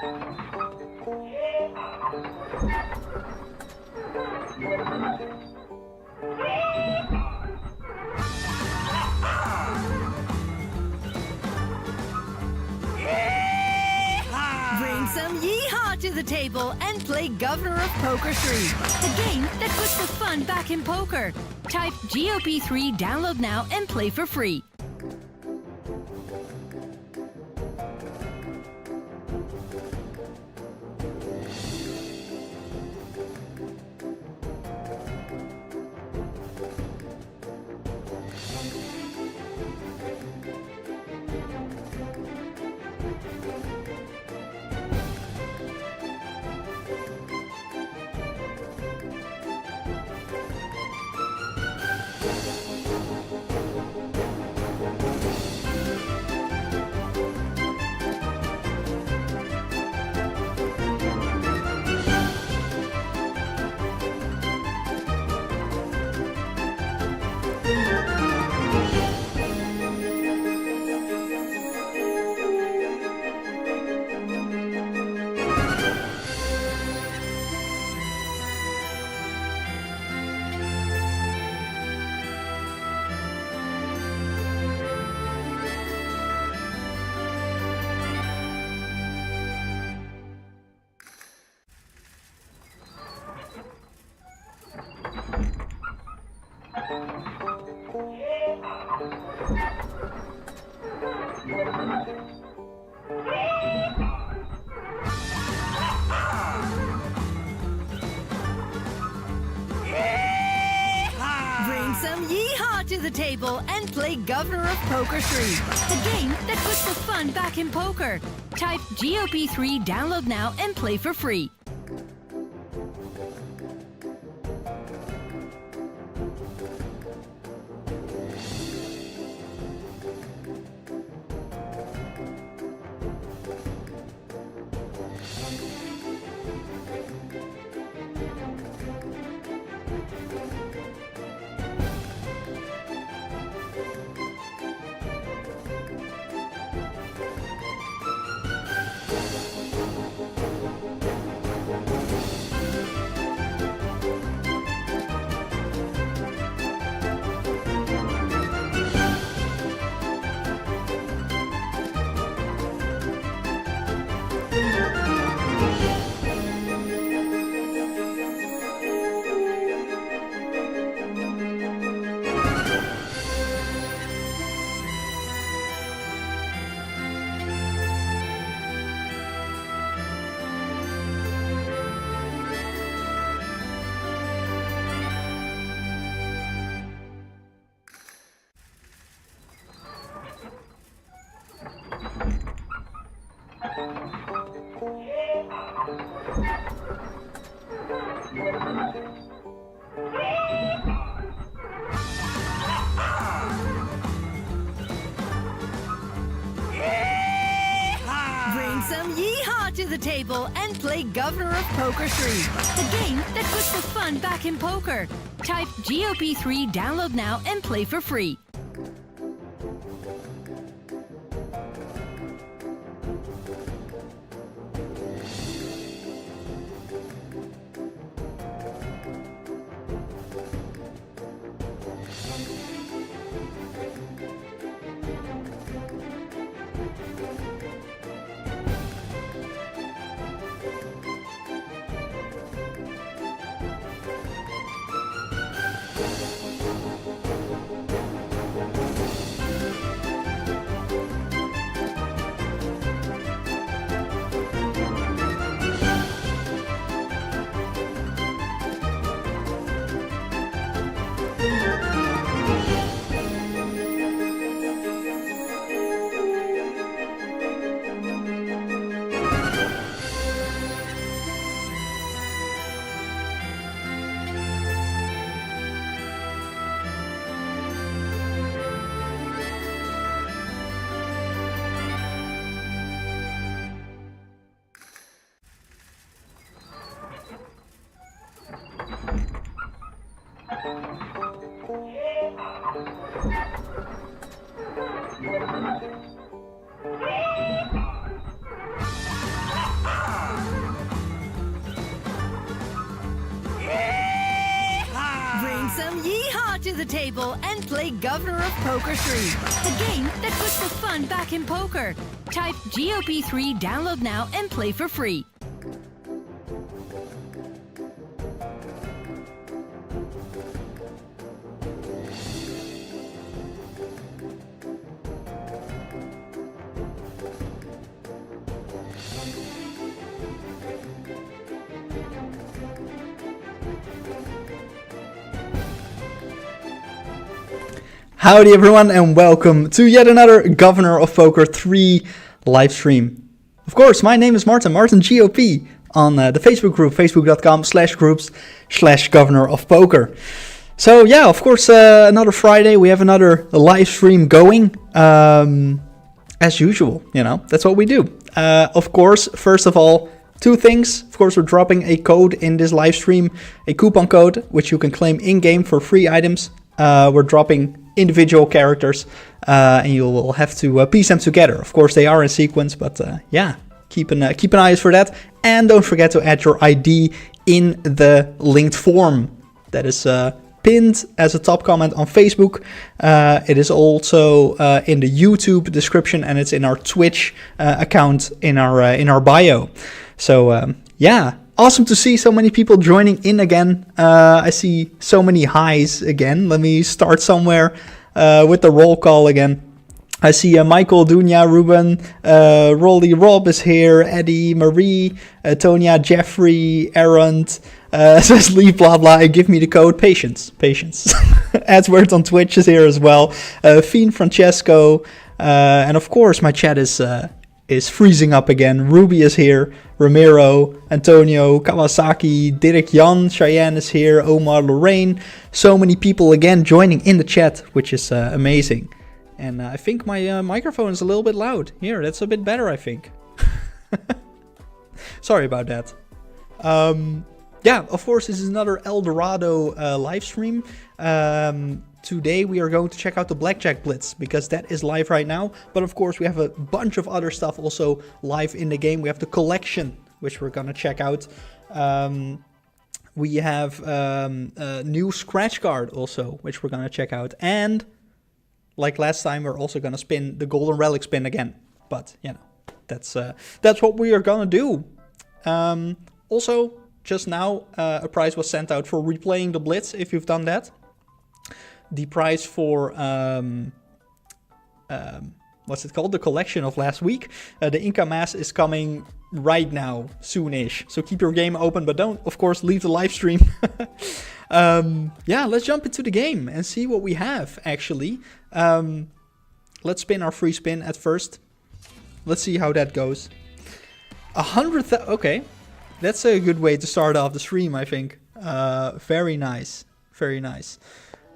Bring some yeehaw to the table and play Governor of Poker 3, the game that puts the fun back in poker. Type GOP3, download now, and play for free. Bring some yeehaw to the table and play Governor of Poker 3, the game that puts the fun back in poker. Type GOP3, download now, and play for free. Bring some yeehaw to the table and play Governor of Poker 3, the game that puts the fun back in poker. Type GOP3, download now, and play for free. table and play Governor of Poker 3, the game that puts the fun back in poker. Type GOP3, download now and play for free. Howdy everyone and welcome to yet another Governor of Poker 3 live stream. Of course, my name is Martin GOP on the Facebook group, facebook.com/groups/Governor of Poker. So yeah, of course, another Friday, we have another live stream going, as usual, you know, that's what we do. Of course, first of all, two things. Of course, we're dropping a code in this live stream, a coupon code, which you can claim in-game for free items. We're dropping individual characters, and you will have to piece them together. Of course, they are in sequence, but yeah, keep an eye out for that. And don't forget to add your ID in the linked form that is pinned as a top comment on Facebook. It is also in the YouTube description, and it's in our Twitch account in our bio. So yeah. Awesome to see so many people joining in again. I see so many highs again. Let me start somewhere with the roll call again. I see Michael, Dunya, Ruben, Rolly, Rob is here, Eddie, Marie, Tonya, Jeffrey, Aaron, says leave blah blah and give me the code. Patience. Edward on Twitch is here as well. Fiend, Francesco, and of course my chat is freezing up again. Ruby is here, Ramiro, Antonio, Kawasaki, Derek, Jan, Cheyenne is here, Omar, Lorraine. So many people again joining in the chat, which is amazing. And I think my microphone is a little bit loud. Here, that's a bit better, I think. Sorry about that. Yeah, of course, this is another El Dorado live stream. Today we are going to check out the Blackjack Blitz because that is live right now. But of course we have a bunch of other stuff also live in the game. We have the collection, which we're going to check out. We have a new scratch card also, which we're going to check out. And like last time, we're also going to spin the Golden Relic spin again. But, you know, that's what we are going to do. Also, just now, a prize was sent out for replaying the Blitz, if you've done that. The prize for, what's it called? The collection of last week. The Inca Mass is coming right now, soonish. So keep your game open, but don't, of course, leave the live stream. Yeah, let's jump into the game and see what we have, actually. Let's spin our free spin at first. Let's see how that goes. 100,000, okay. That's a good way to start off the stream, I think. Very nice. Very nice.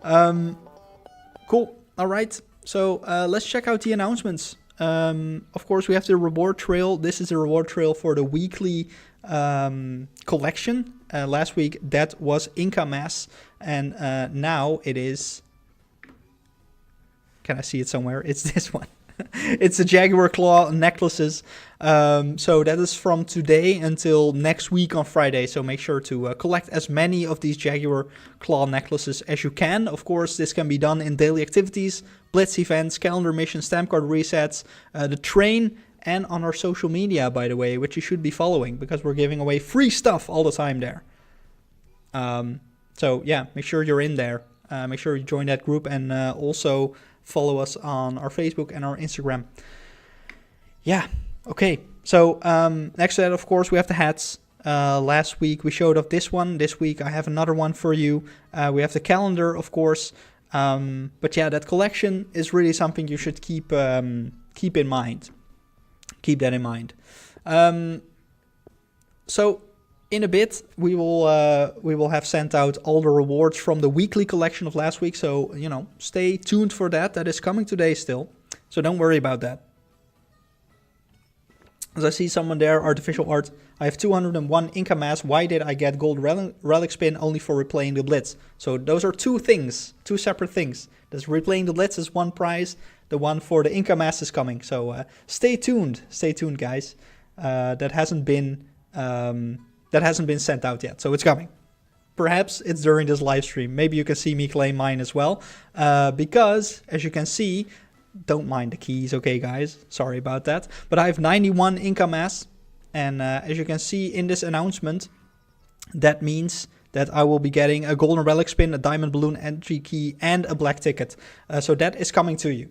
Cool. All right. So let's check out the announcements. Of course, we have the reward trail. This is the reward trail for the weekly collection. Last week, that was Inca Mass. And now it is... Can I see it somewhere? It's this one. It's the Jaguar Claw necklaces. So that is from today until next week on Friday. So make sure to collect as many of these Jaguar Claw necklaces as you can. Of course, this can be done in daily activities, blitz events, calendar missions, stamp card resets, the train, and on our social media, by the way, which you should be following because we're giving away free stuff all the time there. So yeah, make sure you're in there. Make sure you join that group and also follow us on our Facebook and our Instagram. Yeah, okay. So next to that, of course, we have the hats. Last week we showed off this one. This week I have another one for you. We have the calendar, of course. But yeah, that collection is really something you should keep in mind. Keep that in mind. So in a bit, we will have sent out all the rewards from the weekly collection of last week. So, you know, stay tuned for that. That is coming today still. So don't worry about that. As I see someone there, artificial art. I have 201 Inca Mass. Why did I get gold relic spin only for replaying the Blitz? So those are two things, two separate things. There's replaying the Blitz is one prize. The one for the Inca Mass is coming. So stay tuned. Stay tuned, guys. That hasn't been sent out yet, so it's coming. perhaps it's during this live stream. Maybe you can see me claim mine as well. Because, as you can see, don't mind the keys, okay, guys? Sorry about that. But I have 91 income mass. And as you can see in this announcement, that means that I will be getting a golden relic spin, a diamond balloon entry key, and a black ticket. So that is coming to you.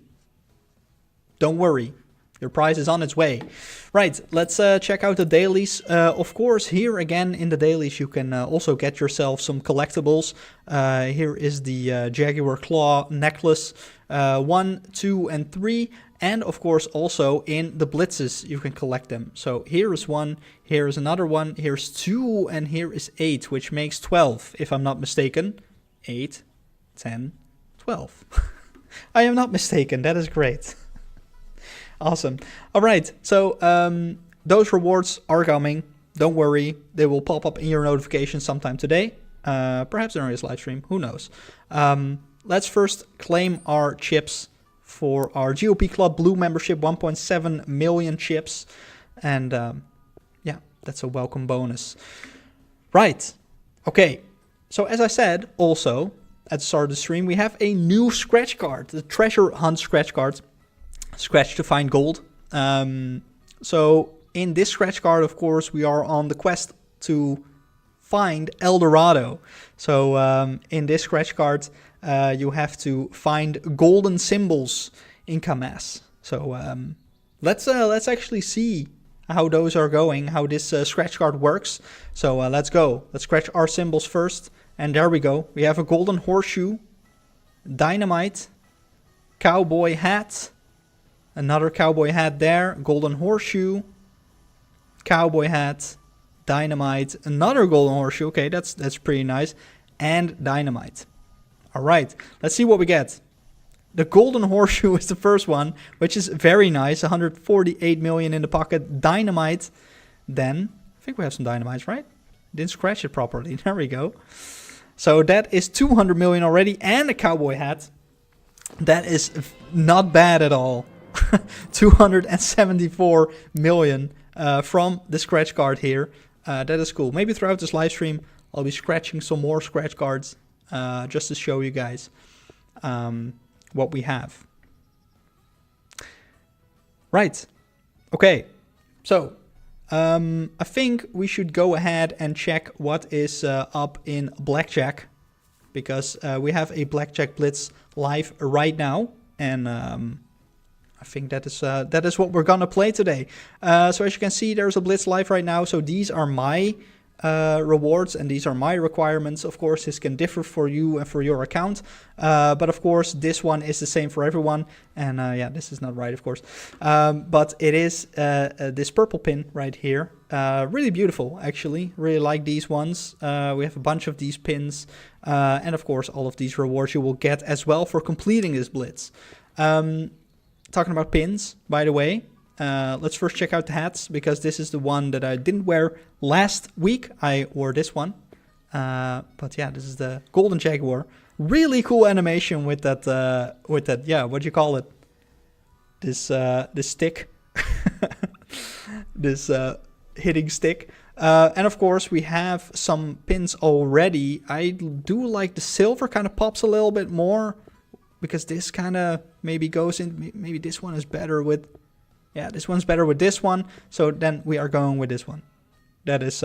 Don't worry. Your prize is on its way. Right, let's check out the dailies. Of course, here again in the dailies you can also get yourself some collectibles. Here is the Jaguar Claw necklace, 1, 2, and 3. And of course also in the blitzes you can collect them. So here is 1, here is another 1, here's 2, and here is 8, which makes 12, if I'm not mistaken. 8, 10, 12. I am not mistaken, that is great. Awesome. All right, so those rewards are coming. Don't worry, they will pop up in your notifications sometime today. Perhaps during this live stream, who knows. Let's first claim our chips for our GOP Club Blue membership, 1.7 million chips. And yeah, that's a welcome bonus. Right, okay. So as I said, also, at the start of the stream, we have a new scratch card, the Treasure Hunt scratch card. Scratch to find gold. So in this scratch card, of course, we are on the quest to find El Dorado. So in this scratch card, you have to find golden symbols income mass. So let's actually see how those are going, how this scratch card works. So let's go. Let's scratch our symbols first. And there we go. We have a golden horseshoe, dynamite, cowboy hat, another cowboy hat there, golden horseshoe, cowboy hat, dynamite, another golden horseshoe. Okay, that's pretty nice. And dynamite. All right, let's see what we get. The golden horseshoe is the first one, which is very nice. 148 million in the pocket. Dynamite. Then, I think we have some dynamites, right? Didn't scratch it properly. There we go. So that is 200 million already. And a cowboy hat. That is not bad at all. 274 million from the scratch card here. That is cool. Maybe throughout this live stream, I'll be scratching some more scratch cards just to show you guys what we have. Right. Okay. So I think we should go ahead and check what is up in Blackjack, because we have a Blackjack Blitz live right now, and I think that is what we're gonna play today. So as you can see, there's a Blitz live right now. So these are my rewards and these are my requirements. Of course, this can differ for you and for your account. But of course, this one is the same for everyone. And yeah, this is not right, of course. But it is this purple pin right here. Really beautiful, actually. Really like these ones. We have a bunch of these pins. And of course, all of these rewards you will get as well for completing this Blitz. Talking about pins, by the way, let's first check out the hats, because this is the one that I didn't wear last week. I wore this one. But yeah, this is the Golden Jaguar. Really cool animation with that, yeah, what do you call it? This stick. This hitting stick. And of course, we have some pins already. I do like the silver, kind of pops a little bit more, because this kind of maybe goes in, maybe this one is better with, yeah, this one's better with this one. So then we are going with this one. That is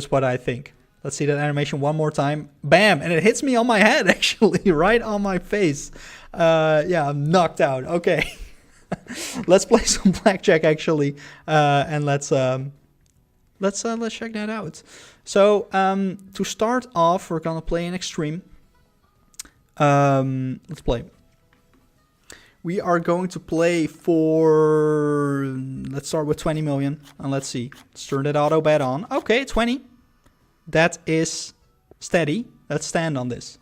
what I think. Let's see that animation one more time. Bam! And it hits me on my head, actually, right on my face. Yeah, I'm knocked out. Okay. Let's play some Blackjack, actually. And let's check that out. So, to start off, we're gonna play an extreme. Let's play. We are going to play for, let's start with 20 million, and let's see. Let's turn that auto bet on. Okay, 20. That is steady. Let's stand on this.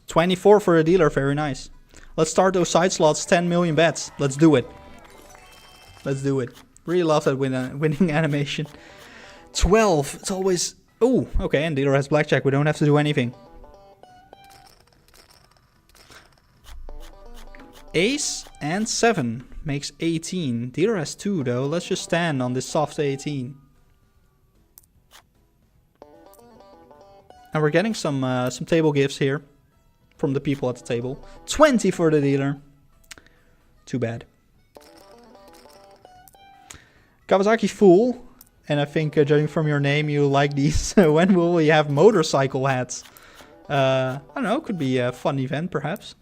$24 for a dealer, very nice. Let's start those side slots, 10 million bets. Let's do it. Let's do it. Really love that winning animation. 12, it's always... Oh, okay, and dealer has blackjack. We don't have to do anything. Ace, and 7 makes 18. Dealer has 2 though. Let's just stand on this soft 18. And we're getting some table gifts here from the people at the table. 20 for the dealer. Too bad. Kawasaki Fool. And I think, judging from your name, you like these. When will we have motorcycle hats? I don't know. Could be a fun event, perhaps.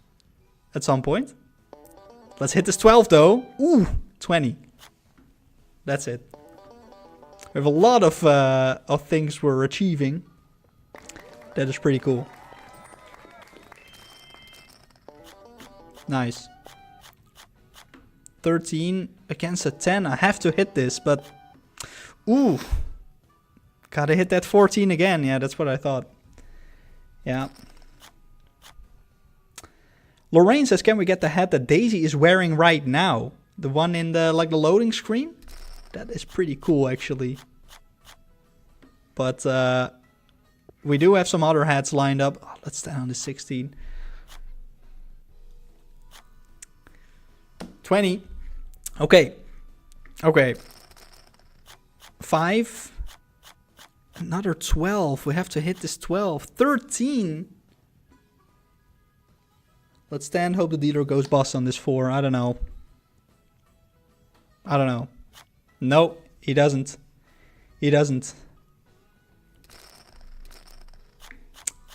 At some point. Let's hit this 12, though. Ooh, 20. That's it. We have a lot of things we're achieving. That is pretty cool. Nice. 13 against a 10. I have to hit this, but... Ooh. Gotta hit that 14 again. Yeah, that's what I thought. Yeah. Lorraine says, can we get the hat that Daisy is wearing right now? The one in the, like, the loading screen? That is pretty cool, actually. But, we do have some other hats lined up. Oh, let's stand on the 16. 20. Okay. Okay. 5. Another 12. We have to hit this 12. 13. Let's stand. Hope the dealer goes bust on this 4. I don't know. I don't know. No, he doesn't. He doesn't.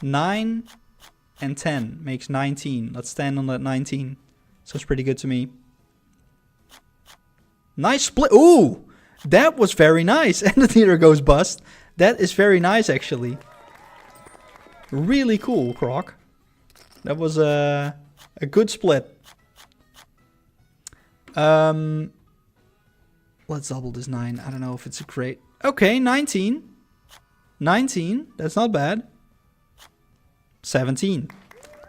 9 and 10 makes 19. Let's stand on that 19. Sounds pretty good to me. Nice split. Ooh, that was very nice. And the dealer goes bust. That is very nice, actually. Really cool, Croc. That was a good split. Let's double this 9. I don't know if it's a great... Okay, 19. 19. That's not bad. 17.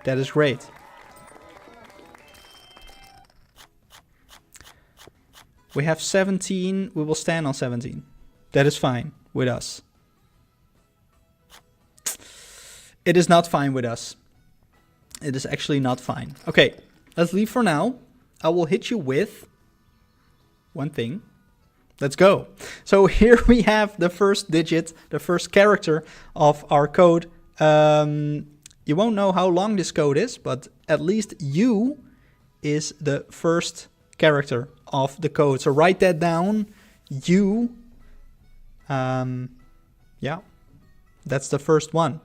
That is great. We have 17. We will stand on 17. That is fine with us. It is not fine with us. It is actually not fine. Okay, let's leave for now. I will hit you with one thing. Let's go. So here we have the first digit, the first character of our code. You won't know how long this code is, but at least U is the first character of the code. So write that down. U. Yeah, that's the first one.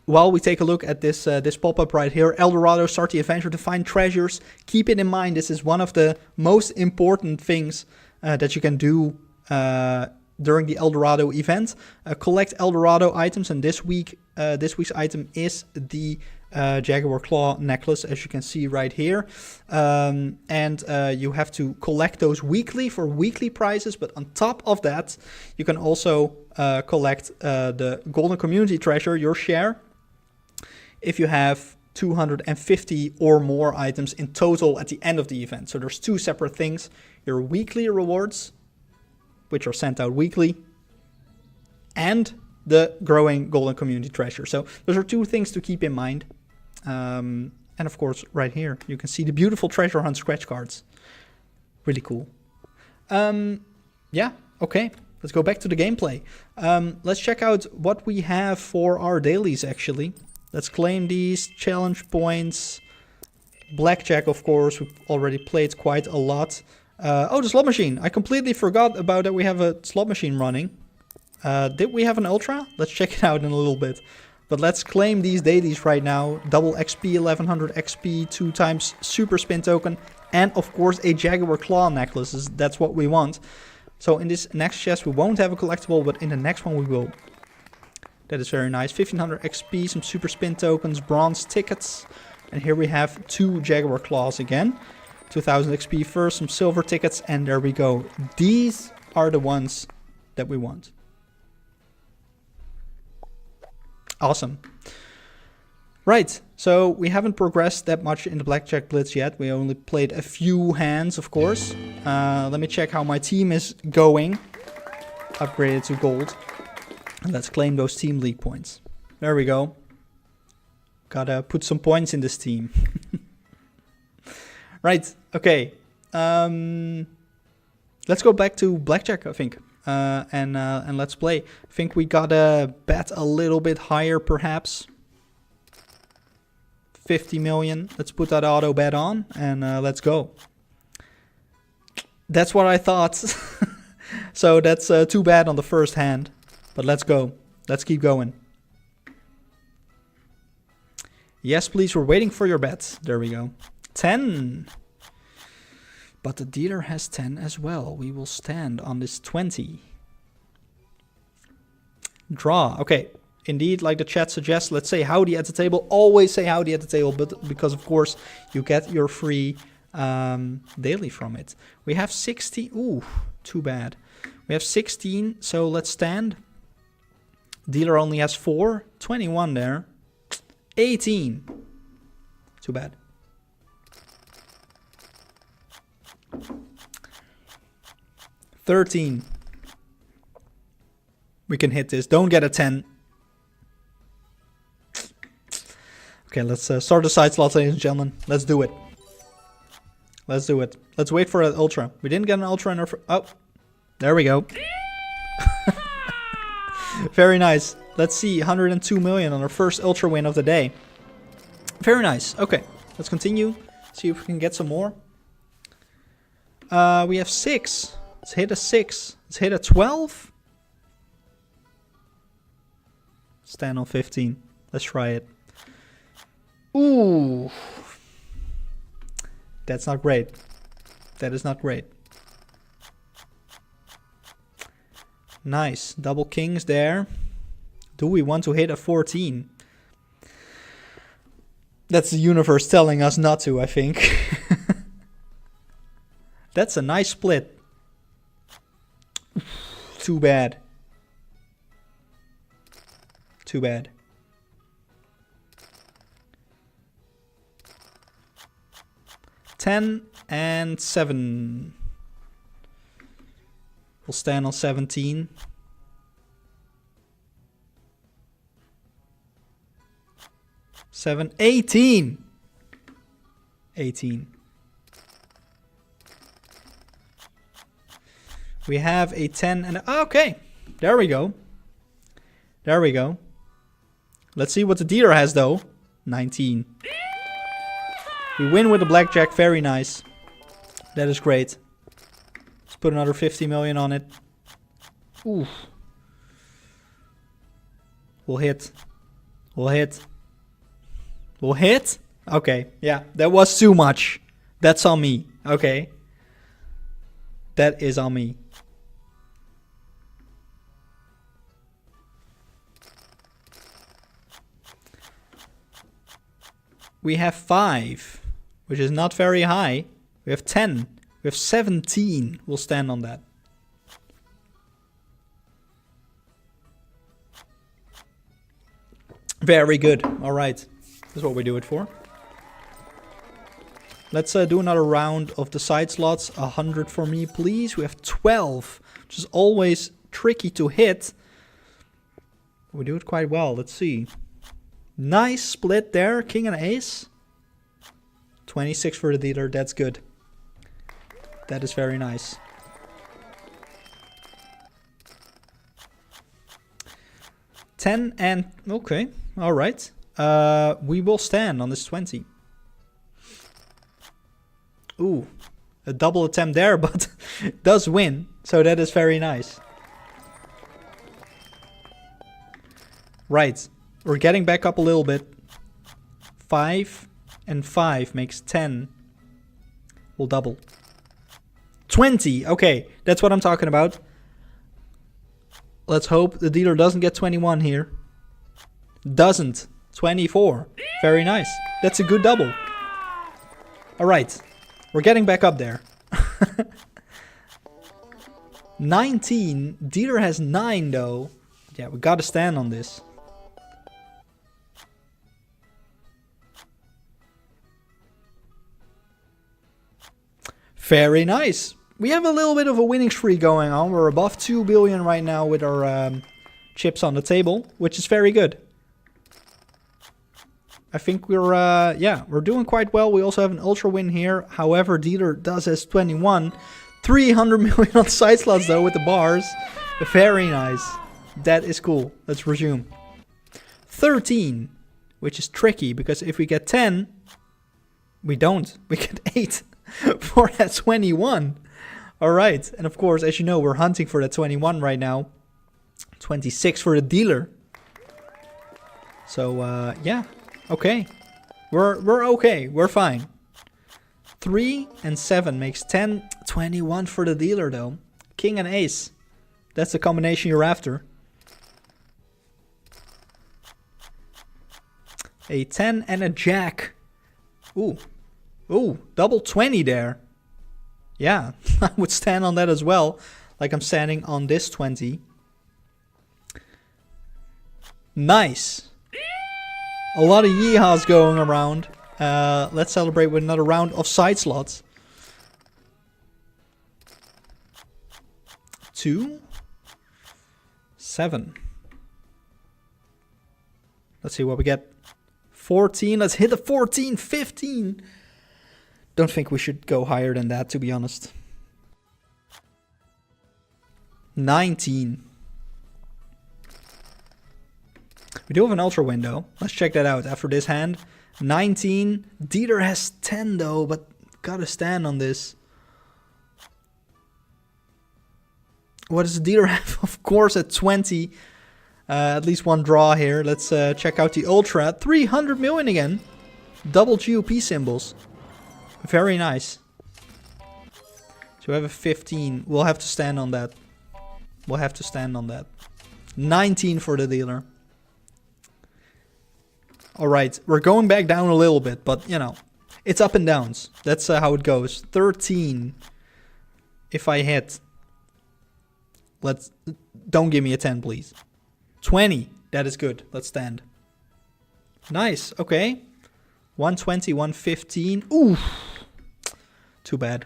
While we take a look at this this pop-up right here, Eldorado, start the adventure to find treasures. Keep it in mind, this is one of the most important things that you can do during the Eldorado event. Collect Eldorado items, and this week's item is the Jaguar Claw necklace, as you can see right here. And you have to collect those weekly for weekly prizes, but on top of that, you can also collect the Golden Community Treasure, your share, if you have 250 or more items in total at the end of the event. So there's two separate things. Your weekly rewards, which are sent out weekly, and the growing Golden Community Treasure. So those are two things to keep in mind. And of course, right here, you can see the beautiful treasure hunt scratch cards. Really cool. Yeah, okay. Let's go back to the gameplay. Let's check out what we have for our dailies, actually. Let's claim these challenge points. Blackjack, of course, we've already played quite a lot. Oh, the slot machine. I completely forgot about that we have a slot machine running. Did we have an Ultra? Let's check it out in a little bit. But let's claim these dailies right now. Double XP, 1100 XP, 2 times Super Spin token. And of course a Jaguar Claw necklaces. That's what we want. So in this next chest we won't have a collectible, but in the next one we will. That is very nice. 1500 XP, some Super Spin tokens, bronze tickets. And here we have 2 Jaguar Claws again. 2000 XP first, some silver tickets, and there we go. These are the ones that we want. Awesome. Right, so we haven't progressed that much in the Blackjack Blitz yet. We only played a few hands, of course. Let me check how my team is going. Upgraded to gold. Let's claim those team league points. There we go. Gotta put some points in this team. Right, okay. Let's go back to Blackjack, I think. And let's play. I think we gotta bet a little bit higher, perhaps. 50 million. Let's put that auto bet on and let's go. That's what I thought. So that's too bad on the first hand. But let's go. Let's keep going. Yes, please. We're waiting for your bets. There we go. 10. But the dealer has 10 as well. We will stand on this 20. Draw. Okay. Indeed, like the chat suggests, let's say howdy at the table. Always say howdy at the table, but because of course you get your free daily from it. We have 60. Ooh, too bad. We have 16, so let's stand. Dealer only has 4. 21 there. 18. Too bad. $13. We can hit this. Don't get a 10. Okay, let's start the side slots, ladies and gentlemen. Let's do it. Let's do it. Let's wait for an ultra. We didn't get an ultra in our... Oh, there we go. Very nice. Let's see, 102 million on our first ultra win of the day. Very nice. Okay, let's continue. See if we can get some more. We have 6. Let's hit a 6. Let's hit a 12. Stand on 15. Let's try it. Ooh. That's not great. That is not great. Nice. Double kings there. Do we want to hit a 14? That's the universe telling us not to, I think. That's a nice split. Too bad. Too bad. $10 and $7. We'll stand on 17. $7, 18. 18. We have a 10 and okay. There we go. There we go. Let's see what the dealer has though. 19. We win with the blackjack. Very nice. That is great. Let's put another 50 million on it. Ooh. We'll hit. We'll hit. We'll hit. Okay. Yeah, that was too much. That's on me. Okay. That is on me. We have 5, which is not very high. We have 10. We have 17. We'll stand on that. Very good. All right. That's what we do it for. Let's do another round of the side slots. 100 for me, please. We have 12, which is always tricky to hit. We do it quite well. Let's see. Nice split there. King and ace. 26 for the dealer. That's good. That is very nice. $10 and... Okay. All right. We will stand on this 20. Ooh. A double attempt there, but it does win. So that is very nice. Right. We're getting back up a little bit. 5 and 5 makes 10. We'll double. 20. Okay, that's what I'm talking about. Let's hope the dealer doesn't get 21 here. Doesn't. 24. Very nice. That's a good double. Alright. We're getting back up there. 19. Dealer has 9 though. Yeah, we gotta stand on this. Very nice. We have a little bit of a winning streak going on. We're above 2 billion right now with our chips on the table, which is very good. I think we're doing quite well. We also have an ultra win here. However, dealer does has 21. 300 million on side slots though with the bars. Very nice. That is cool. Let's resume. 13, which is tricky because if we get 10, we don't. We get 8 for that 21. All right. And of course, as you know, we're hunting for that 21 right now. 26 for the dealer. So, yeah. Okay. We're okay. We're fine. 3 and 7 makes 10. 21 for the dealer, though. King and ace. That's the combination you're after. A 10 and a jack. Ooh. Ooh, double 20 there. Yeah, I would stand on that as well. Like I'm standing on this 20. Nice. A lot of yeehaws going around. Let's celebrate with another round of side slots. 2. 7. Let's see what we get. 14. Let's hit the 14. 15. Don't think we should go higher than that, to be honest. 19. We do have an ultra window. Let's check that out after this hand. 19. Dealer has 10 though, but gotta stand on this. What does the dealer have? Of course at 20. At least one draw here. Let's check out the ultra. 300 million again. Double GOP symbols. Very nice. So we have a 15. We'll have to stand on that. We'll have to stand on that. 19 for the dealer. Alright, we're going back down a little bit, but you know, it's up and downs. That's how it goes. 13. If I hit. Don't give me a 10, please. 20. That is good. Let's stand. Nice. Okay. 120, 115. Ooh. Too bad.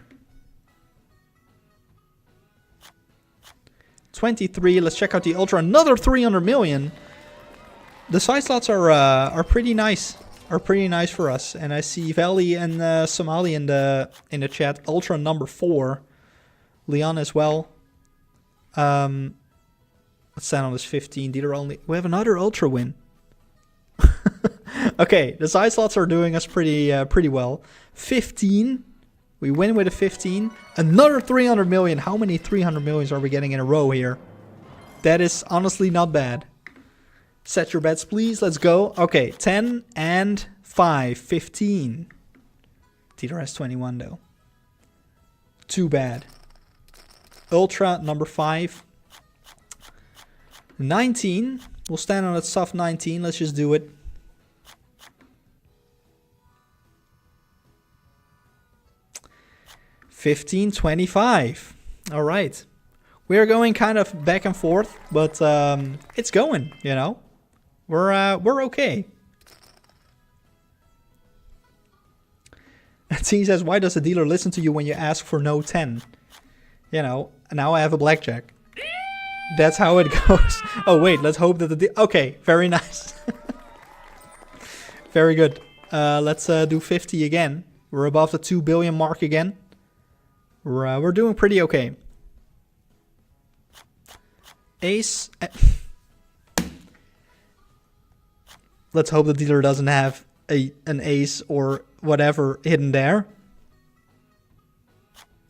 23. Let's check out the ultra. Another 300 million. The side slots are pretty nice. Are pretty nice for us. And I see Valley and Somali in the chat. Ultra number 4. Leon as well. Let's stand on this 15. Dealer only. We have another ultra win. Okay, the side slots are doing us pretty well. 15. We win with a 15. Another 300 million. How many 300 millions are we getting in a row here? That is honestly not bad. Set your bets, please. Let's go. Okay, 10 and 5. 15. Dealer has 21, though. Too bad. Ultra, number 5. 19. We'll stand on that soft 19. Let's just do it. $15.25. All right. We're going kind of back and forth, but it's going, you know. We're okay. T says, why does the dealer listen to you when you ask for no 10? You know, now I have a blackjack. That's how it goes. Oh, wait, let's hope that the... Okay, very nice. Very good. Let's do 50 again. We're above the 2 billion mark again. We're doing pretty okay. Ace. Let's hope the dealer doesn't have an ace or whatever hidden there.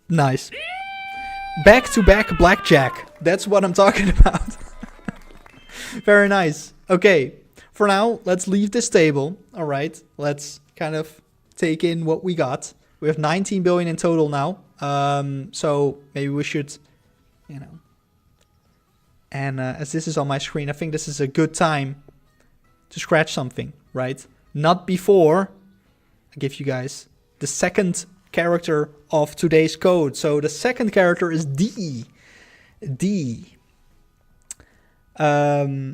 Nice. Back-to-back blackjack. That's what I'm talking about. Very nice. Okay, for now, let's leave this table. All right, let's kind of take in what we got. We have 19 billion in total now. So maybe we should, you know. And as this is on my screen, I think this is a good time to scratch something, right? Not before I give you guys the second character of today's code. So the second character is D. D. Yeah.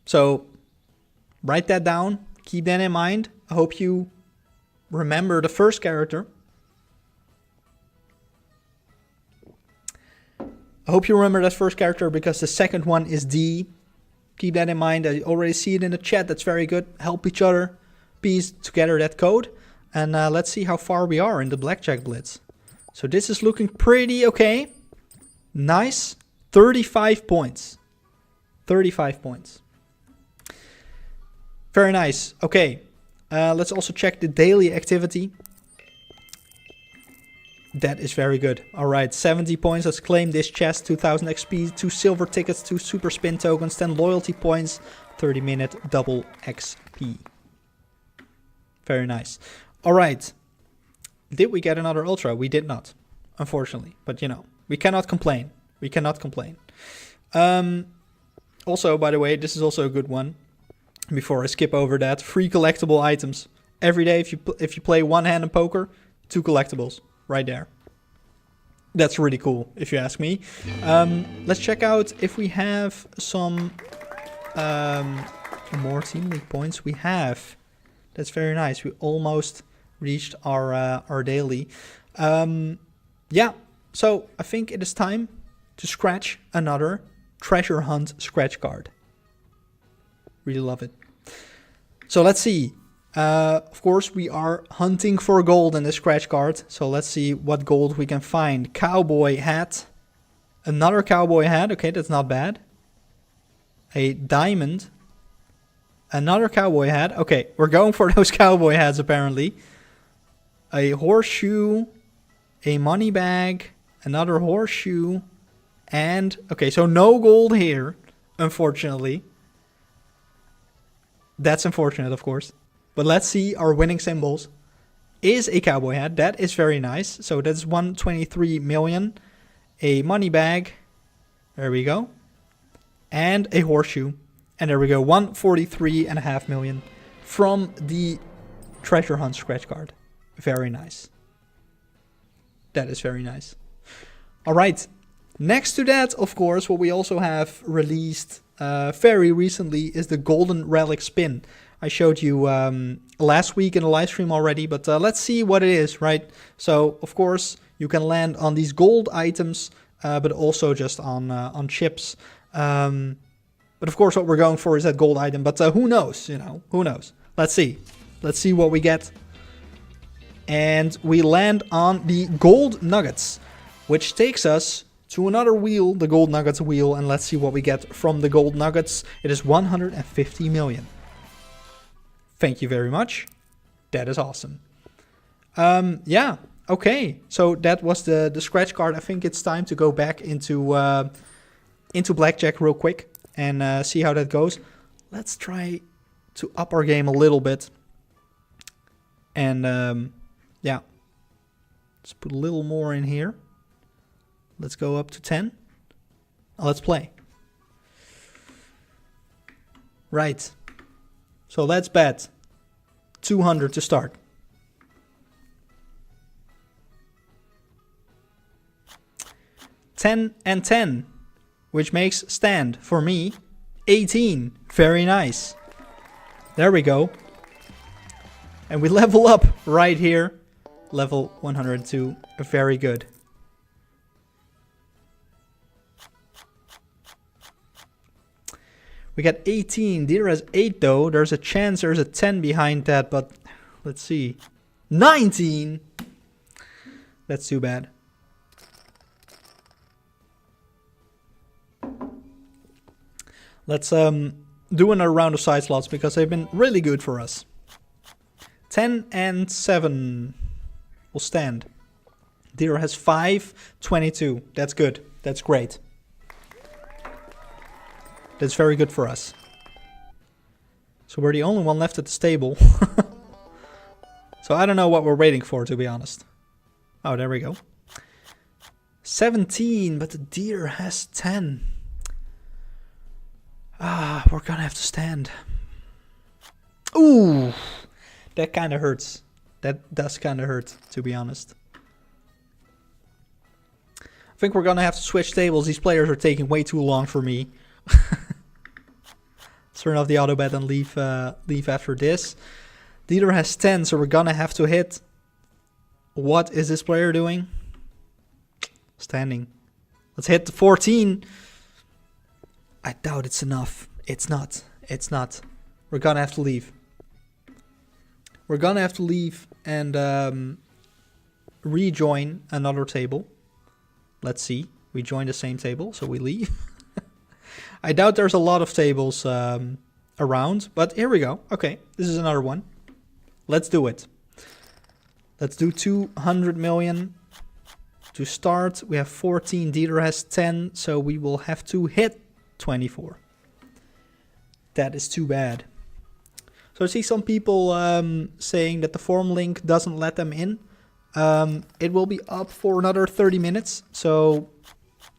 So write that down. Keep that in mind. I hope you remember the first character. I hope you remember that first character because the second one is D. Keep that in mind. I already see it in the chat. That's very good. Help each other piece together that code. And let's see how far we are in the Blackjack Blitz. So this is looking pretty okay. Nice. 35 points. 35 points. Very nice. Okay. Let's also check the daily activity. That is very good. Alright, 70 points. Let's claim this chest. 2000 XP, 2 silver tickets, 2 super spin tokens, 10 loyalty points, 30-minute double XP. Very nice. Alright. Did we get another ultra? We did not, unfortunately. But you know, we cannot complain. We cannot complain. Also, by the way, this is also a good one. Before I skip over that, free collectible items. Every day if you play one-handed poker, 2 collectibles. Right there. That's really cool, if you ask me. Let's check out if we have some more Team League points. We have. That's very nice. We almost reached our daily. Yeah, so I think it is time to scratch another treasure hunt scratch card. Really love it. So let's see. Of course, we are hunting for gold in the scratch card. So let's see what gold we can find. Cowboy hat. Another cowboy hat. Okay, that's not bad. A diamond. Another cowboy hat. Okay, we're going for those cowboy hats apparently. A horseshoe. A money bag. Another horseshoe. And, okay, so no gold here, unfortunately. That's unfortunate, of course. But let's see our winning symbols. Is a cowboy hat. That is very nice. So that's 123 million. A money bag. There we go. And a horseshoe. And there we go. 143.5 million from the treasure hunt scratch card. Very nice. That is very nice. All right. Next to that, of course, what we also have released very recently is the golden relic spin. I showed you last week in the live stream already, but let's see what it is, right? So, of course, you can land on these gold items, but also just on chips. But of course, what we're going for is that gold item. But who knows, you know, who knows? Let's see. Let's see what we get. And we land on the gold nuggets, which takes us to another wheel, the gold nuggets wheel. And let's see what we get from the gold nuggets. It is 150 million. Thank you very much. That is awesome. Yeah, okay. So that was the scratch card. I think it's time to go back into Blackjack real quick and see how that goes. Let's try to up our game a little bit. And yeah, let's put a little more in here. Let's go up to 10. Let's play. Right. So let's bet 200 to start. $10 and 10, which makes stand for me 18. Very nice. There we go. And we level up right here. Level 102. Very good. We got 18. Dealer has 8 though. There's a chance there's a 10 behind that, but let's see. 19. That's too bad. Let's do another round of side slots because they've been really good for us. 10 and 7 will stand. Dealer has 5, 22. That's good. That's great. That's very good for us. So we're the only one left at the stable. So I don't know what we're waiting for, to be honest. Oh, there we go. 17, but the dealer has 10. Ah, we're gonna have to stand. Ooh, that kind of hurts. That does kind of hurt, to be honest. I think we're gonna have to switch tables. These players are taking way too long for me. Turn off the auto bet and leave after this. Dealer has 10, so we're gonna have to hit. What is this player doing? Standing. Let's hit the 14. I doubt it's enough. It's not. It's not. We're gonna have to leave. We're gonna have to leave and rejoin another table. Let's see. We join the same table, so we leave. I doubt there's a lot of tables around, but here we go. Okay, this is another one. Let's do it. Let's do 200 million to start. We have 14. Dieter has 10, so we will have to hit 24. That is too bad. So I see some people saying that the forum link doesn't let them in. It will be up for another 30 minutes, so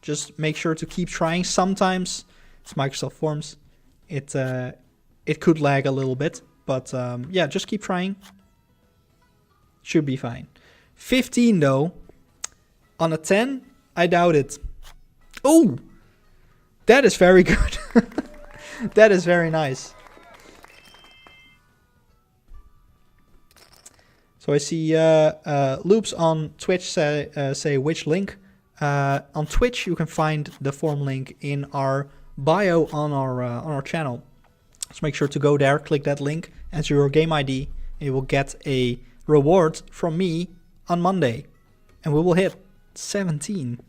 just make sure to keep trying. Sometimes it's Microsoft Forms. It could lag a little bit, but yeah, just keep trying. Should be fine. 15 though. On a 10, I doubt it. Oh, that is very good. That is very nice. So I see Loops on Twitch say which link. On Twitch you can find the forum link in our bio on our channel. So make sure to go there, click that link, enter your game ID, and you will get a reward from me on Monday. And we will hit 17.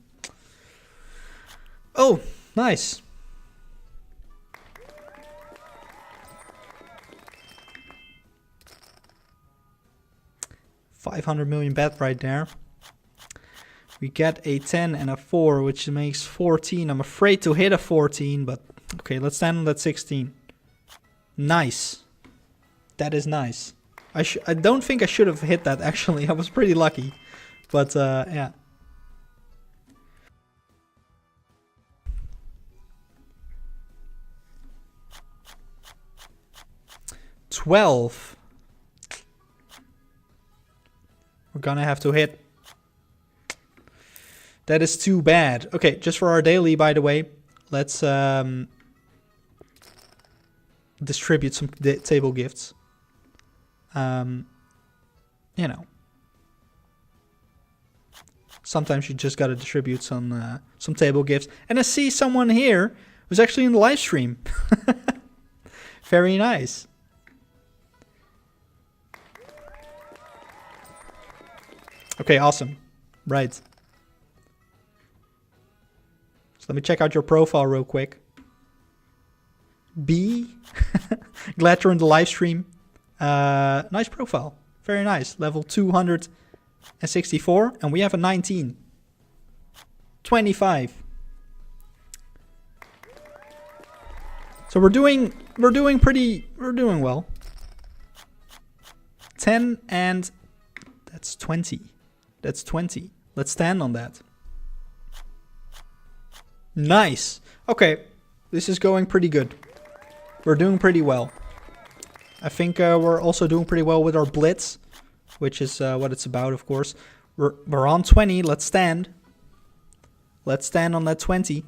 Oh, nice. $500 million bet right there. We get a 10 and a 4, which makes 14. I'm afraid to hit a 14, but okay, let's stand on that 16. Nice. That is nice. I don't think I should have hit that, actually. I was pretty lucky. But, yeah. $12. We're gonna have to hit. That is too bad. Okay, just for our daily, by the way, let's distribute some table gifts. You know, sometimes you just gotta distribute some table gifts. And I see someone here who's actually in the live stream. Very nice. Okay, awesome. Right. So let me check out your profile real quick. B. Glad you're in the live stream. Nice profile. Very nice. Level 264. And we have a 19. 25. So we're doing well. 10 and that's 20. That's 20. Let's stand on that. Nice. Okay. This is going pretty good. We're doing pretty well. I think we're also doing pretty well with our blitz, which is what it's about, of course. We're on 20. Let's stand. Let's stand on that 20.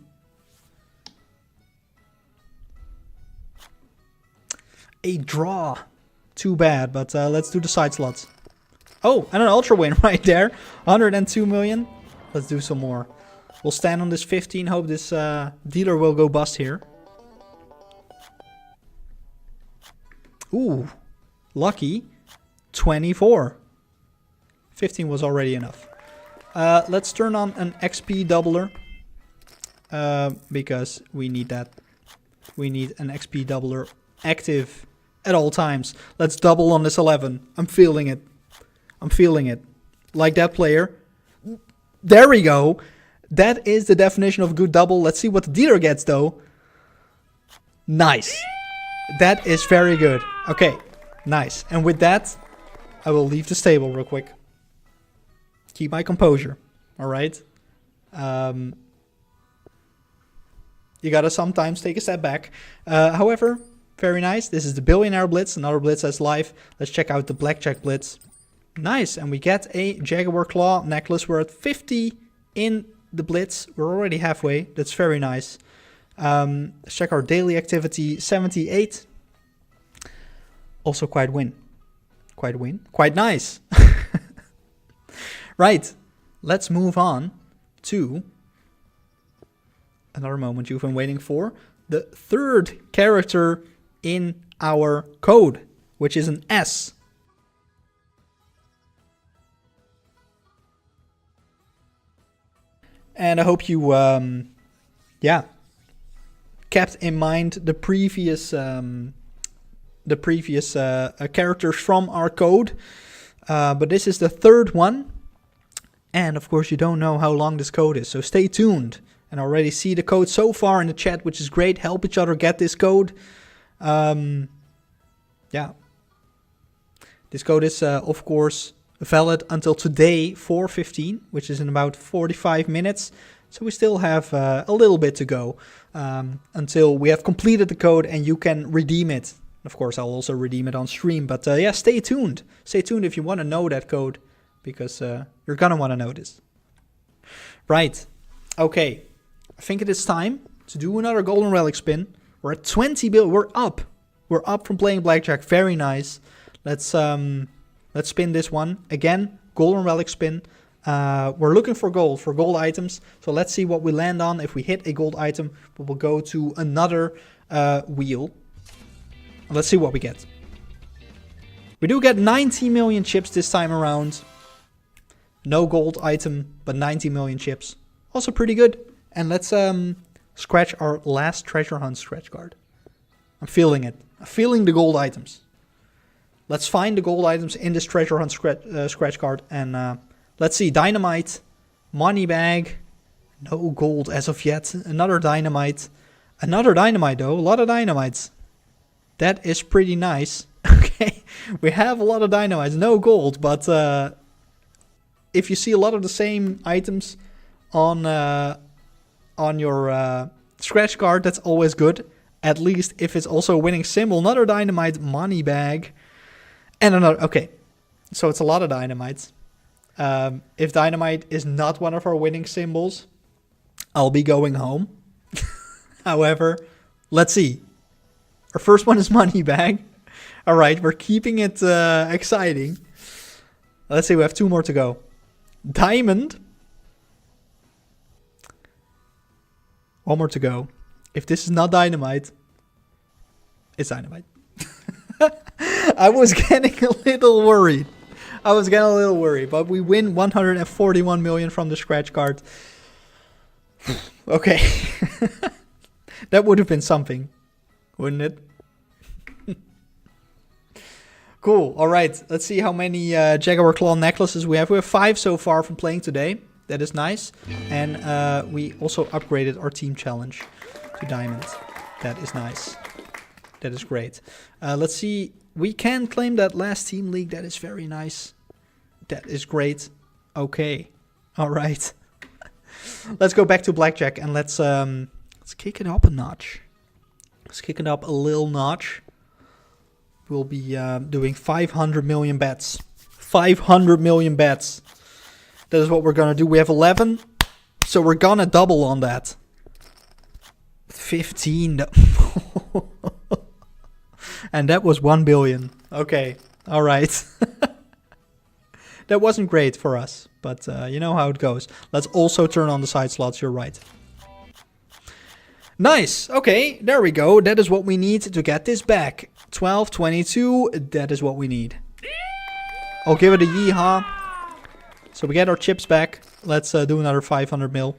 A draw. Too bad, but let's do the side slots. Oh, and an ultra win right there. 102 million. Let's do some more. We'll stand on this 15. Hope this dealer will go bust here. Ooh, lucky. 24. 15 was already enough. Let's turn on an XP doubler. Because we need that. We need an XP doubler active at all times. Let's double on this 11. I'm feeling it. I'm feeling it. Like that player. There we go. That is the definition of a good double. Let's see what the dealer gets, though. Nice. That is very good. Okay. Nice. And with that, I will leave this table real quick. Keep my composure. Alright. You gotta sometimes take a step back. However, very nice. This is the Billionaire Blitz. Another Blitz that's live. Let's check out the Blackjack Blitz. Nice. And we get a Jaguar Claw necklace. We're at 50 in the Blitz. We're already halfway. That's very nice. Let's check our daily activity. 78. Also quite win. Quite win. Quite nice. Right. Let's move on to another moment you've been waiting for. the third character in our code, which is an S. And I hope you, kept in mind the previous characters from our code. But this is the third one. And of course, you don't know how long this code is, so stay tuned. And already see the code so far in the chat, which is great. Help each other get this code. This code is, of course, valid until today, 4:15, which is in about 45 minutes. So we still have a little bit to go until we have completed the code and you can redeem it. Of course, I'll also redeem it on stream. But stay tuned. Stay tuned if you want to know that code, because you're going to want to know this. Right. Okay. I think it is time to do another golden relic spin. We're at 20 billion. We're up. We're up from playing blackjack. Very nice. Let's spin this one again. Golden relic spin. We're looking for gold items. So let's see what we land on. If we hit a gold item, we will go to another wheel. Let's see what we get. We do get 90 million chips this time around. No gold item, but 90 million chips. Also pretty good. And let's scratch our last treasure hunt scratch card. I'm feeling it. I'm feeling the gold items. Let's find the gold items in this treasure hunt scratch card. And let's see. Dynamite. Money bag. No gold as of yet. Another dynamite. Another dynamite though. A lot of dynamites. That is pretty nice. Okay. We have a lot of dynamites. No gold. But if you see a lot of the same items on your scratch card, that's always good. At least if it's also a winning symbol. Another dynamite, money bag, and another. Okay, so it's a lot of dynamites. If dynamite is not one of our winning symbols, I'll be going home. However, let's see. Our first one is money bag. All right, we're keeping it exciting. Let's see, we have two more to go. Diamond. One more to go. If this is not dynamite, it's dynamite. I was getting a little worried. But we win 141 million from the scratch card. Okay. That would have been something, wouldn't it? Cool. All right. Let's see how many Jaguar Claw necklaces we have. We have 5 so far from playing today. That is nice. And we also upgraded our team challenge to diamond. That is nice. That is great. Let's see. We can claim that last team league. That is very nice. That is great. Okay. All right. Let's go back to blackjack and let's kick it up a notch. Let's kick it up a little notch. We'll be doing 500 million bets. 500 million bets. That is what we're going to do. We have 11. So we're going to double on that. 15. And that was 1 billion. Okay. All right. That wasn't great for us. But you know how it goes. Let's also turn on the side slots. You're right. Nice. Okay. There we go. That is what we need to get this back. 12, 22. That is what we need. I'll give it a yeehaw. So we get our chips back. Let's do another 500 mil.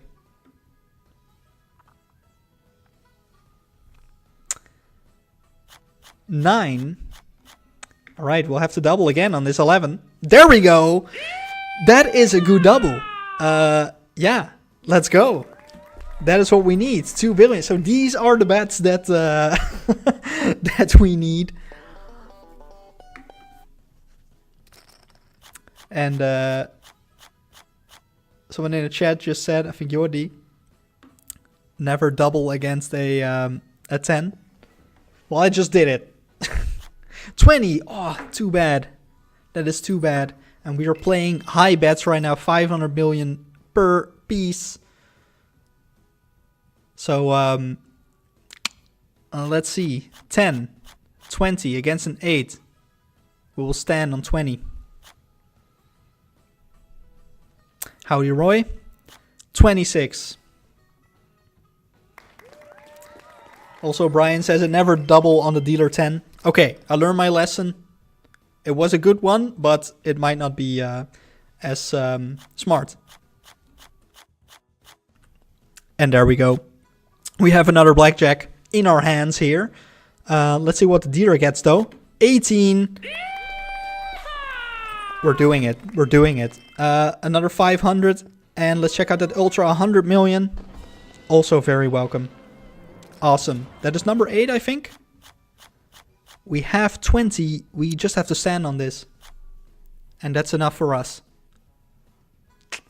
$9. All right, we'll have to double again on this 11. There we go. That is a good double. Yeah, let's go. That is what we need. 2 billion. So these are the bets that that we need. And someone in the chat just said, I think Jordi, never double against a 10. Well, I just did it. 20. Oh, too bad. That is too bad. And we are playing high bets right now. 500 million per piece. So, let's see. 10. 20 against an 8. We will stand on 20. Howdy, Roy. 26. Also, Brian says it never double on the dealer 10. Okay, I learned my lesson. It was a good one, but it might not be as smart. And there we go. We have another blackjack in our hands here. Let's see what the dealer gets though. 18. We're doing it. We're doing it. Another 500. And let's check out that ultra 100 million. Also very welcome. Awesome. That is number 8, I think. We have 20. We just have to stand on this. And that's enough for us.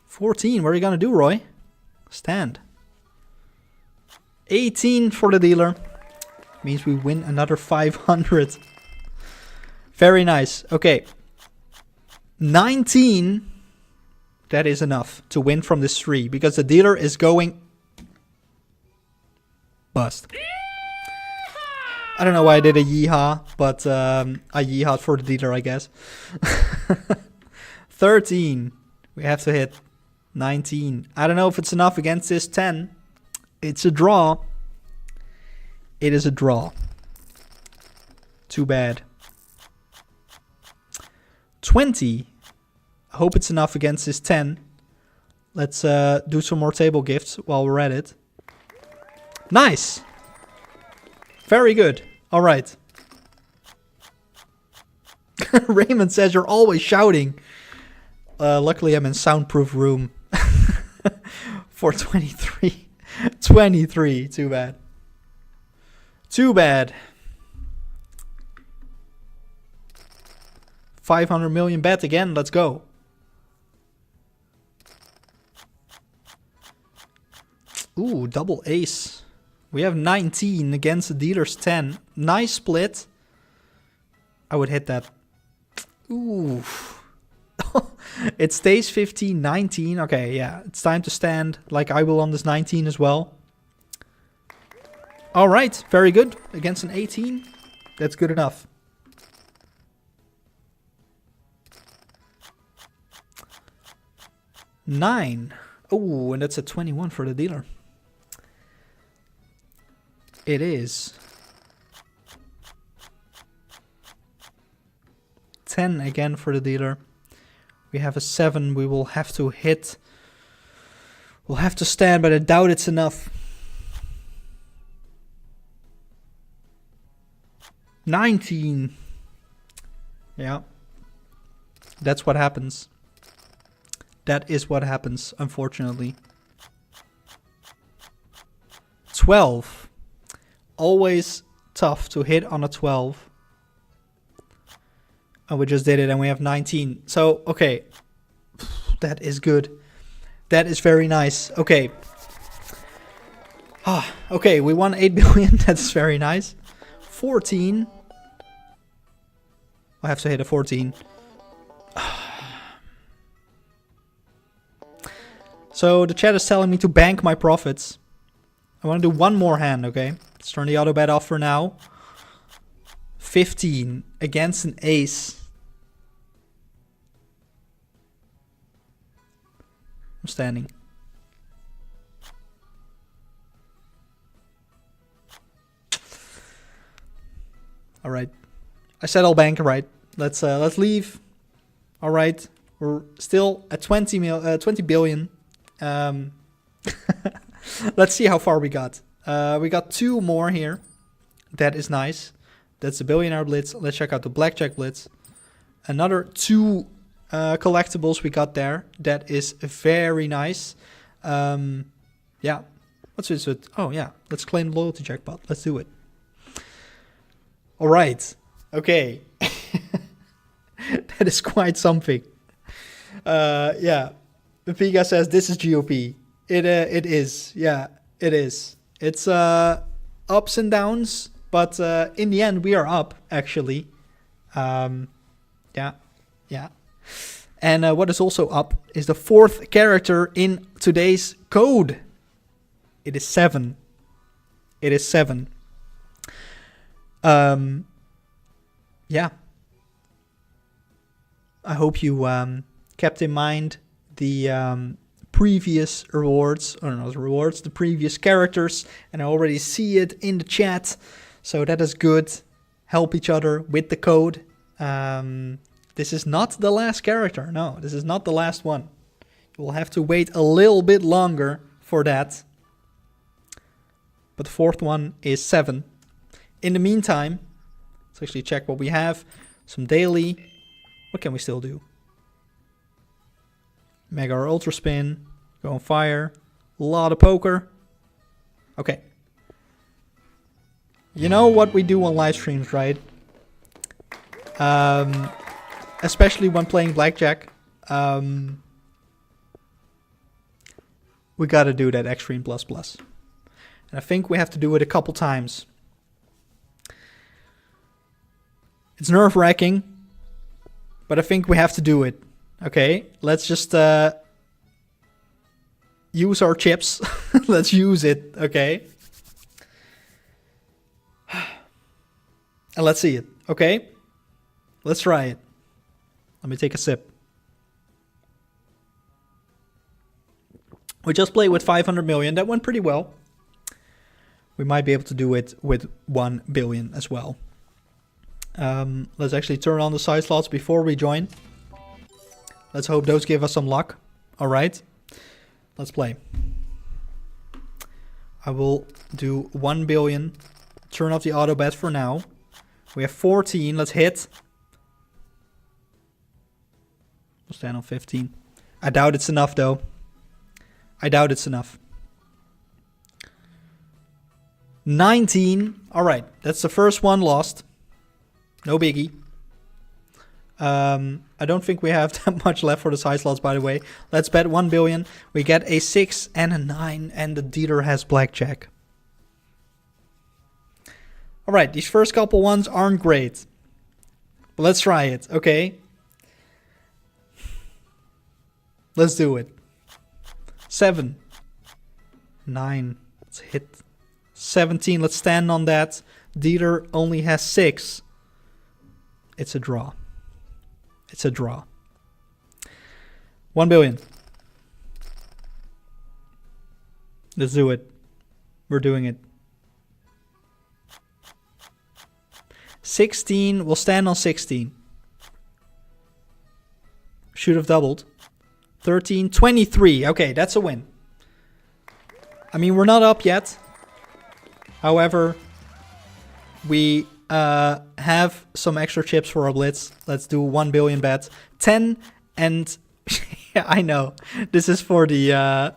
14. What are you going to do, Roy? Stand. 18 for the dealer. Means we win another 500. Very nice. Okay. 19. That is enough to win from this 3. Because the dealer is going... bust. I don't know why I did a yeehaw. But I yeehawed for the dealer, I guess. 13. We have to hit 19. I don't know if it's enough against this 10. It's a draw. It is a draw. Too bad. 20. I hope it's enough against this 10. Let's do some more table gifts while we're at it. Nice. Very good. All right. Raymond says you're always shouting. Luckily, I'm in soundproof room. For 23. 23. Too bad. Too bad. 500 million bet again. Let's go. Ooh, double ace. We have 19 against the dealer's 10. Nice split. I would hit that. Ooh. It stays 15, 19. Okay, yeah. It's time to stand like I will on this 19 as well. All right. Very good. Against an 18. That's good enough. Nine. Oh, and that's a 21 for the dealer. It is. 10 again for the dealer. We have a 7. We will have to hit. We'll have to stand, but I doubt it's enough. 19. Yeah. That's what happens. That is what happens, unfortunately. 12. Always tough to hit on a 12. And we just did it and we have 19. So, okay. That is good. That is very nice. Okay. Okay, we won 8 billion. That's very nice. 14. I have to hit a 14. So the chat is telling me to bank my profits. I want to do one more hand, okay? Let's turn the auto bet off for now. 15 against an ace. I'm standing. All right. I said I'll bank, right? Let's leave. All right. We're still at 20 billion. Let's see how far we got. We got 2 more here. That is nice. That's a billionaire blitz. Let's check out the blackjack blitz. Another 2 collectibles we got there. That is very nice. Yeah. What's this? Oh, yeah. Let's claim the loyalty jackpot. Let's do it. All right. Okay. That is quite something. Yeah. Piga says this is GOP. It is. Yeah, it is. It's ups and downs, but in the end we are up actually. Yeah. And what is also up is the 4th character in today's code. It is 7. It is 7. Yeah. I hope you kept in mind the previous rewards, or not rewards, the previous characters, and I already see it in the chat, so that is good. Help each other with the code. This is not the last character. No, this is not the last one. You will have to wait a little bit longer for that. But the fourth one is 7. In the meantime, let's actually check what we have. Some daily. What can we still do? Mega or Ultra Spin. Go on fire. A lot of poker. Okay. You know what we do on live streams, right? Especially when playing Blackjack. We gotta do that Extreme Plus Plus. And I think we have to do it a couple times. It's nerve-wracking, but I think we have to do it. Okay, let's just use our chips. Let's use it, okay? And let's see it, okay? Let's try it. Let me take a sip. We just played with 500 million. That went pretty well. We might be able to do it with 1 billion as well. Let's actually turn on the side slots before we join. Let's hope those give us some luck. All right. Let's play. I will do 1 billion. Turn off the auto bet for now. We have 14. Let's hit. We'll stand on 15. I doubt it's enough though. I doubt it's enough. 19. All right. That's the first one lost. No biggie. I don't think we have that much left for the side slots, by the way. Let's bet 1 billion. We get a 6 and a 9, and the dealer has blackjack. All right, these first couple ones aren't great. But let's try it, okay? Let's do it. 7. 9. Let's hit 17. Let's stand on that. Dealer only has 6. It's a draw. It's a draw. 1 billion. Let's do it. We're doing it. 16. We'll stand on 16. Should have doubled. 13. 23. Okay, that's a win. I mean, we're not up yet. However, we have some extra chips for our blitz. Let's do 1 billion bet. 10 and... yeah, I know. This is for the...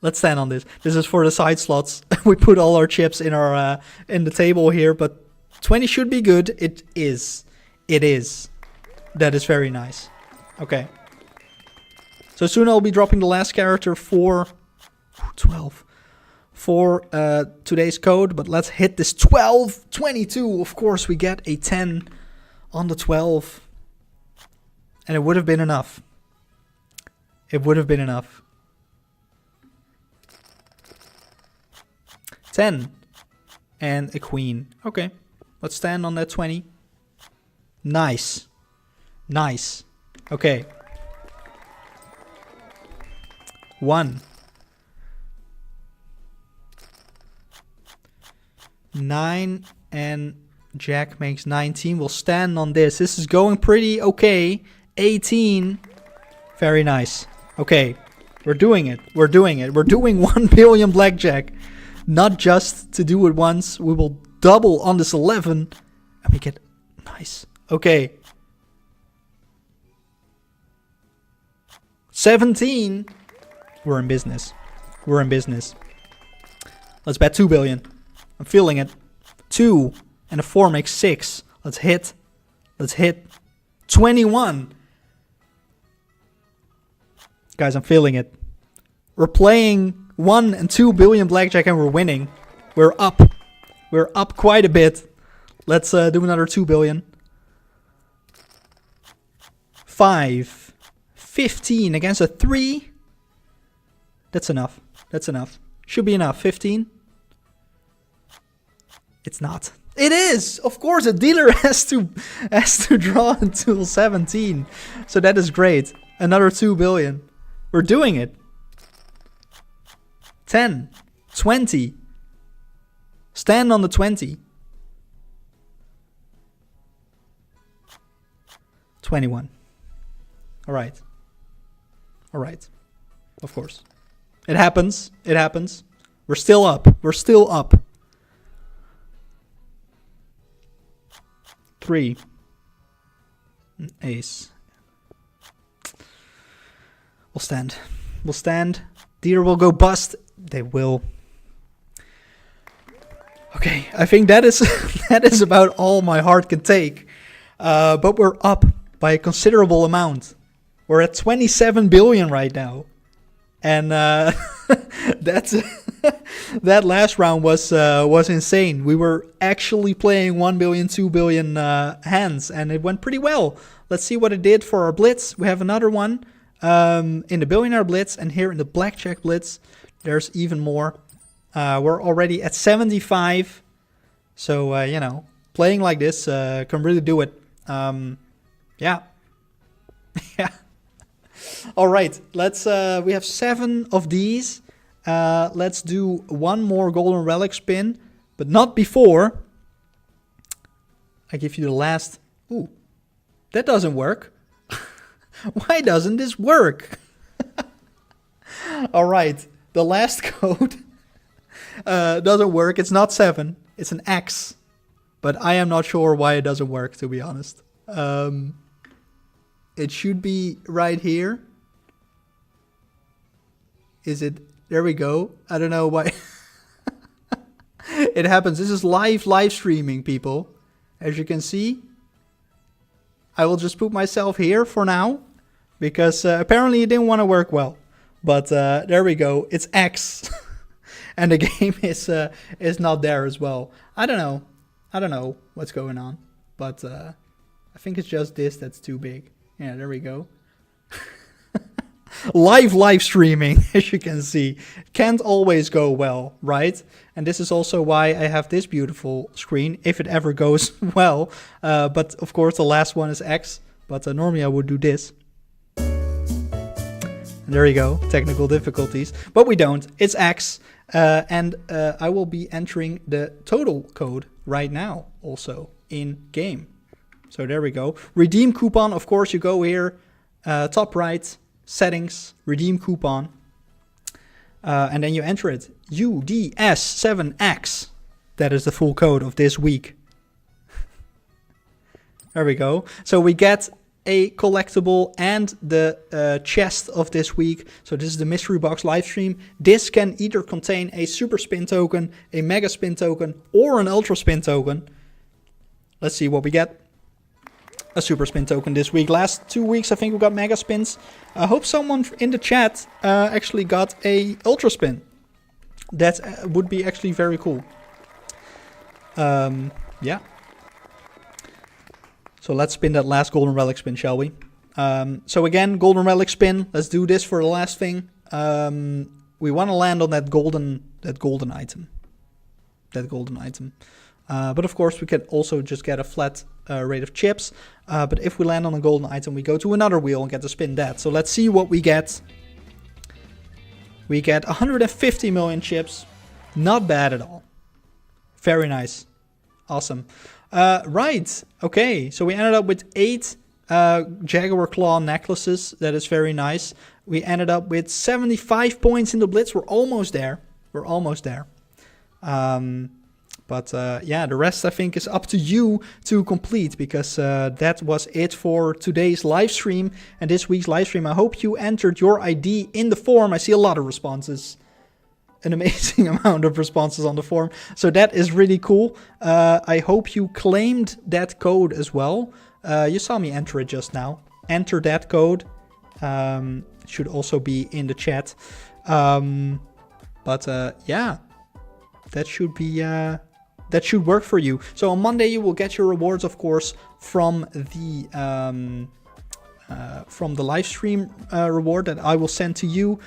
let's stand on this. This is for the side slots. We put all our chips in our in the table here, but 20 should be good. It is. It is. That is very nice. Okay. So soon I'll be dropping the last character for 12 for today's code, but let's hit this 12. 22. Of course, we get a 10 on the 12, and it would have been enough. It would have been enough. 10 and a queen. Okay, let's stand on that 20. Nice. Nice. Okay. 1. 9 and Jack makes 19. We'll stand on this. This is going pretty okay. 18. Very nice. Okay. We're doing it. We're doing it. We're doing 1 billion blackjack. Not just to do it once. We will double on this 11. And we get... Nice. Okay. 17. We're in business. We're in business. Let's bet 2 billion. I'm feeling it. 2 and a 4 makes 6. Let's hit. Let's hit. 21. Guys, I'm feeling it. We're playing 1 and 2 billion blackjack and we're winning. We're up. We're up quite a bit. Let's do another 2 billion. 5. 15 against a 3. That's enough. That's enough. Should be enough. 15. It's not. It is! Of course, a dealer has to draw until 17. So that is great. Another 2 billion. We're doing it. 10, 20. Stand on the 20. 21. All right. All right. Of course. It happens. It happens. We're still up. We're still up. 3. Ace. We'll stand. We'll stand. Deer will go bust. They will. Okay, I think that is that is about all my heart can take. But we're up by a considerable amount. We're at 27 billion right now. And that's that last round was insane. We were actually playing 1 billion, 2 billion hands, and it went pretty well. Let's see what it did for our blitz. We have another one in the billionaire blitz, and here in the blackjack blitz, there's even more. We're already at 75. So, you know, playing like this can really do it. Yeah. Yeah. All right, let's. We have 7 of these. Let's do one more golden relic spin, but not before I give you the last. Ooh, that doesn't work. Why doesn't this work? All right, the last code doesn't work. It's not 7. It's an X, but I am not sure why it doesn't work, to be honest. It should be right here. Is it? There we go. I don't know why. It happens. This is live streaming, people. As you can see, I will just put myself here for now because apparently it didn't want to work well. But there we go. It's X, and the game is not there as well. I don't know. I don't know what's going on, but I think it's just this that's too big. Yeah, there we go. live streaming, as you can see, can't always go well, right? And this is also why I have this beautiful screen, if it ever goes well. But of course, the last one is X, but normally I would do this. And there you go, technical difficulties. But we don't, it's X. And I will be entering the total code right now, also in game. So there we go. Redeem coupon, of course, you go here, top right, settings, redeem coupon, and then you enter it. UDS7X. That is the full code of this week. There we go. So we get a collectible and the chest of this week. So this is the mystery box live stream. This can either contain a super spin token, a mega spin token, or an ultra spin token. Let's see what we get. A super spin token this week. Last 2 weeks I think we got mega spins. I hope someone in the chat actually got a ultra spin. That would be actually very cool. Yeah. So let's spin that last golden relic spin, shall we? So again, golden relic spin. Let's do this for the last thing. We want to land on that golden item. That golden item. But of course, we can also just get a flat rate of chips. But if we land on a golden item, we go to another wheel and get to spin that. So let's see what we get. We get 150 million chips. Not bad at all. Very nice. Awesome. Right. Okay. So we ended up with 8 Jaguar Claw necklaces. That is very nice. We ended up with 75 points in the Blitz. We're almost there. We're almost there. But yeah, the rest I think is up to you to complete because that was it for today's live stream and this week's live stream. I hope you entered your ID in the form. I see a lot of responses. An amazing amount of responses on the form. So that is really cool. I hope you claimed that code as well. You saw me enter it just now. Enter that code. Should also be in the chat. But yeah, that should be... that should work for you. So on Monday you will get your rewards, of course, from the live stream reward that I will send to you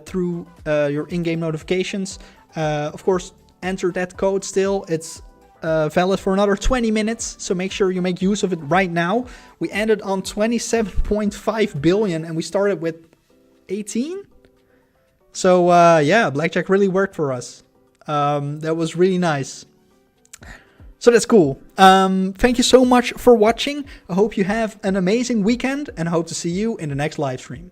through your in-game notifications. Of course, enter that code still. It's valid for another 20 minutes, so make sure you make use of it right now. We ended on 27.5 billion and we started with 18? So yeah, Blackjack really worked for us. That was really nice. So that's cool. Thank you so much for watching. I hope you have an amazing weekend and I hope to see you in the next live stream.